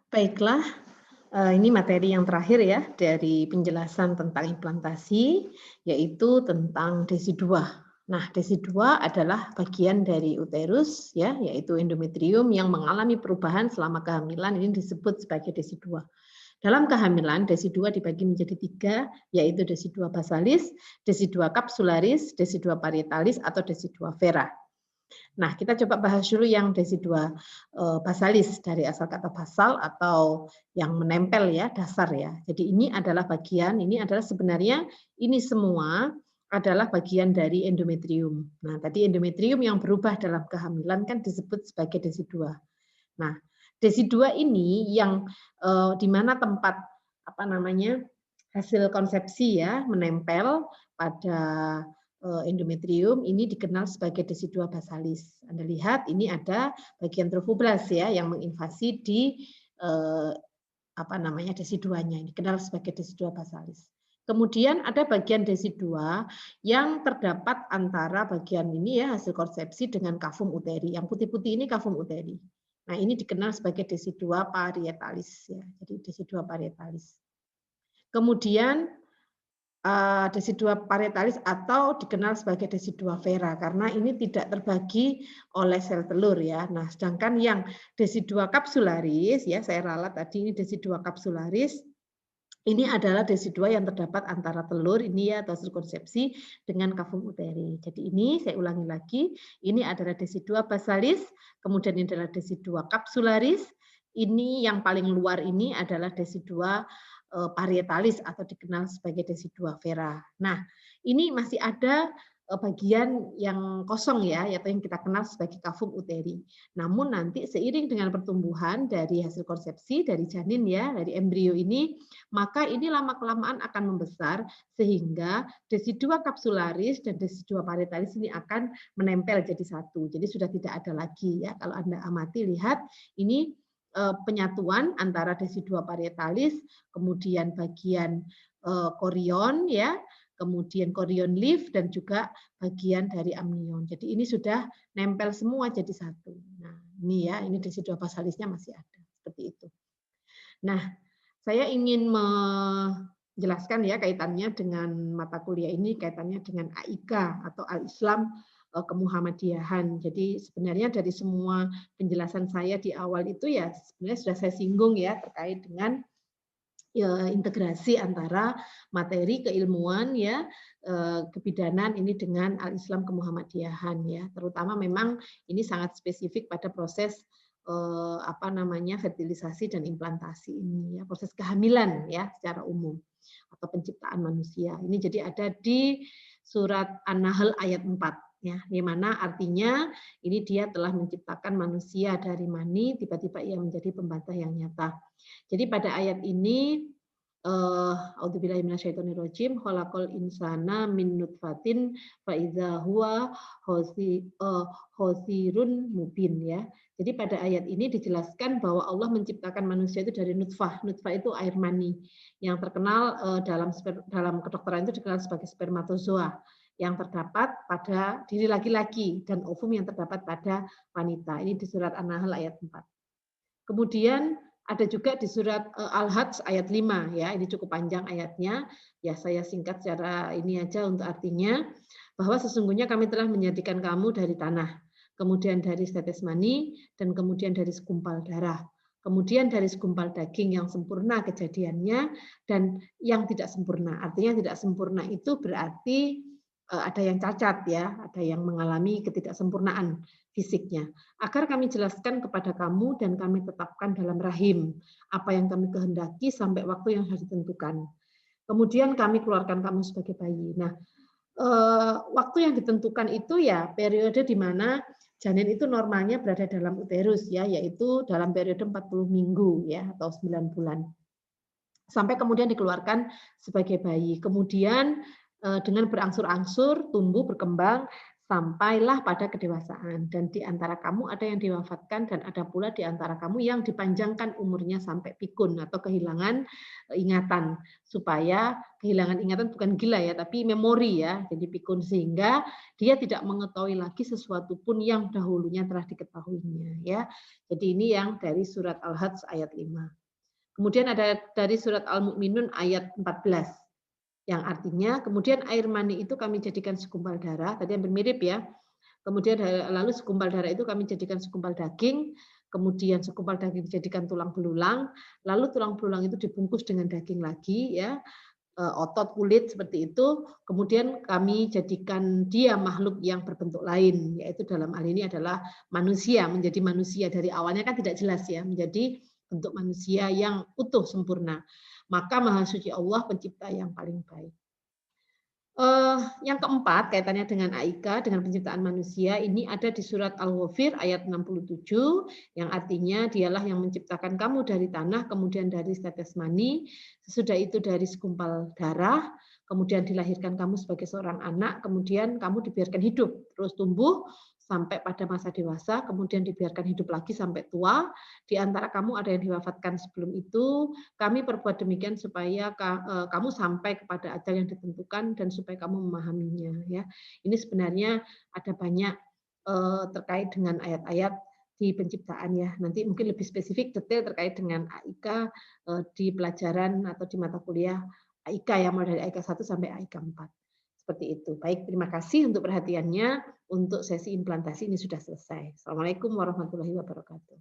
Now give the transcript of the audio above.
Baiklah, ini materi yang terakhir ya dari penjelasan tentang implantasi, yaitu tentang DESI2. Nah, DESI2 adalah bagian dari uterus ya, yaitu endometrium yang mengalami perubahan selama kehamilan, ini disebut sebagai DESI2. Dalam kehamilan, DESI2 dibagi menjadi 3, yaitu DESI2 basalis, DESI2 kapsularis, DESI2 parietalis, atau DESI2 vera. Nah, kita coba bahas dulu yang DESI2 basalis, dari asal kata basal atau yang menempel ya, dasar ya. Jadi ini adalah bagian, ini adalah sebenarnya ini semua adalah bagian dari endometrium. Nah, tadi endometrium yang berubah dalam kehamilan kan disebut sebagai DESI2. Nah, DESI2 ini yang di mana tempat apa namanya hasil konsepsi ya menempel pada endometrium ini dikenal sebagai DESI2 basalis. Anda lihat ini ada bagian trofoblas ya yang menginvasi di apa namanya DESI2-nya, ini dikenal sebagai DESI2 basalis. Kemudian ada bagian DESI2 yang terdapat antara bagian ini ya hasil konsepsi dengan kavum uteri. Yang putih-putih ini kavum uteri. Nah, ini dikenal sebagai DESI2 parietalis ya. Jadi DESI2 parietalis. Kemudian DESI2 parietalis atau dikenal sebagai DESI2 vera karena ini tidak terbagi oleh sel telur ya. Nah, sedangkan yang DESI2 kapsularis ya, saya ralat tadi ini DESI2 kapsularis. Ini adalah DESI2 yang terdapat antara telur ini ya atau hasil konsepsi dengan kavum uteri. Jadi ini saya ulangi lagi, ini adalah DESI2 basalis, kemudian ini adalah DESI2 kapsularis, ini yang paling luar ini adalah DESI2 parietalis atau dikenal sebagai DESI2 vera. Nah, ini masih ada bagian yang kosong ya, atau yang kita kenal sebagai kavum uteri. Namun nanti seiring dengan pertumbuhan dari hasil konsepsi dari janin ya, dari embrio ini, maka ini lama-kelamaan akan membesar sehingga DESI2 kapsularis dan DESI2 parietalis ini akan menempel jadi satu. Jadi sudah tidak ada lagi ya. Kalau Anda amati lihat ini penyatuan antara DESI2 parietalis, kemudian bagian korion ya, kemudian korion leaf dan juga bagian dari amnion. Jadi ini sudah nempel semua jadi satu. Nah, ini ya, ini DESI2 basalisnya masih ada seperti itu. Nah, saya ingin menjelaskan ya kaitannya dengan mata kuliah ini, kaitannya dengan AIK atau Al-Islam Kemuhammadiyahan. Jadi sebenarnya dari semua penjelasan saya di awal itu ya sebenarnya sudah saya singgung ya terkait dengan integrasi antara materi keilmuan ya kebidanan ini dengan Al-Islam Kemuhammadiyahan ya. Terutama memang ini sangat spesifik pada proses apa namanya fertilisasi dan implantasi ini ya, proses kehamilan ya secara umum atau penciptaan manusia. Ini jadi ada di surat An-Nahl ayat 4 ya, di mana artinya ini dia telah menciptakan manusia dari mani, tiba-tiba ia menjadi pembantah yang nyata. Jadi pada ayat ini A'udzubillahi minasyaitonirrajim, khalaqal insana min nutfatin fa idza huwa khosirun mubin ya. Jadi pada ayat ini dijelaskan bahwa Allah menciptakan manusia itu dari nutfah. Nutfah itu air mani yang terkenal dalam kedokteran itu dikenal sebagai spermatozoa yang terdapat pada diri laki-laki dan ovum yang terdapat pada wanita. Ini di surat An-Nahl ayat 4. Kemudian ada juga di surat Al-Hajj ayat 5 ya, ini cukup panjang ayatnya. Ya saya singkat secara ini aja untuk artinya bahwa sesungguhnya kami telah menjadikan kamu dari tanah, kemudian dari tetes mani dan kemudian dari segumpal darah. Kemudian dari segumpal daging yang sempurna kejadiannya dan yang tidak sempurna. Artinya tidak sempurna itu berarti ada yang cacat ya, ada yang mengalami ketidaksempurnaan fisiknya. Agar kami jelaskan kepada kamu dan kami tetapkan dalam rahim apa yang kami kehendaki sampai waktu yang sudah ditentukan. Kemudian kami keluarkan kamu sebagai bayi. Nah, waktu yang ditentukan itu ya periode di mana janin itu normalnya berada dalam uterus ya, yaitu dalam periode 40 minggu ya atau 9 bulan. Sampai kemudian dikeluarkan sebagai bayi. Kemudian dengan berangsur-angsur tumbuh berkembang sampailah pada kedewasaan, dan di antara kamu ada yang diwafatkan dan ada pula di antara kamu yang dipanjangkan umurnya sampai pikun atau kehilangan ingatan, supaya kehilangan ingatan bukan gila ya tapi memori ya, jadi pikun sehingga dia tidak mengetahui lagi sesuatu pun yang dahulunya telah diketahuinya ya. Jadi ini yang dari surat Al-Hajj ayat 5. Kemudian ada dari surat Al-Mu'minun ayat 14 yang artinya kemudian air mani itu kami jadikan segumpal darah, tadi hampir mirip ya. Kemudian lalu segumpal darah itu kami jadikan segumpal daging, kemudian segumpal daging dijadikan tulang belulang, lalu tulang belulang itu dibungkus dengan daging lagi ya, otot, kulit seperti itu, kemudian kami jadikan dia makhluk yang berbentuk lain, yaitu dalam hal ini adalah manusia, menjadi manusia dari awalnya kan tidak jelas ya, menjadi bentuk manusia yang utuh sempurna. Maka Maha Suci Allah pencipta yang paling baik. Yang keempat, kaitannya dengan Aika, dengan penciptaan manusia, ini ada di surat Al-Ghafir ayat 67, yang artinya dialah yang menciptakan kamu dari tanah, kemudian dari setetes mani, sesudah itu dari segumpal darah, kemudian dilahirkan kamu sebagai seorang anak, kemudian kamu dibiarkan hidup, terus tumbuh, sampai pada masa dewasa, kemudian dibiarkan hidup lagi sampai tua. Di antara kamu ada yang diwafatkan sebelum itu, kami perbuat demikian supaya kamu sampai kepada ajal yang ditentukan dan supaya kamu memahaminya. Ya, ini sebenarnya ada banyak terkait dengan ayat-ayat di penciptaan ya. Nanti mungkin lebih spesifik detail terkait dengan AIK di pelajaran atau di mata kuliah AIK ya, mulai dari AIK 1 sampai AIK 4. Seperti itu. Baik, terima kasih untuk perhatiannya. Untuk sesi implantasi ini sudah selesai. Assalamualaikum warahmatullahi wabarakatuh.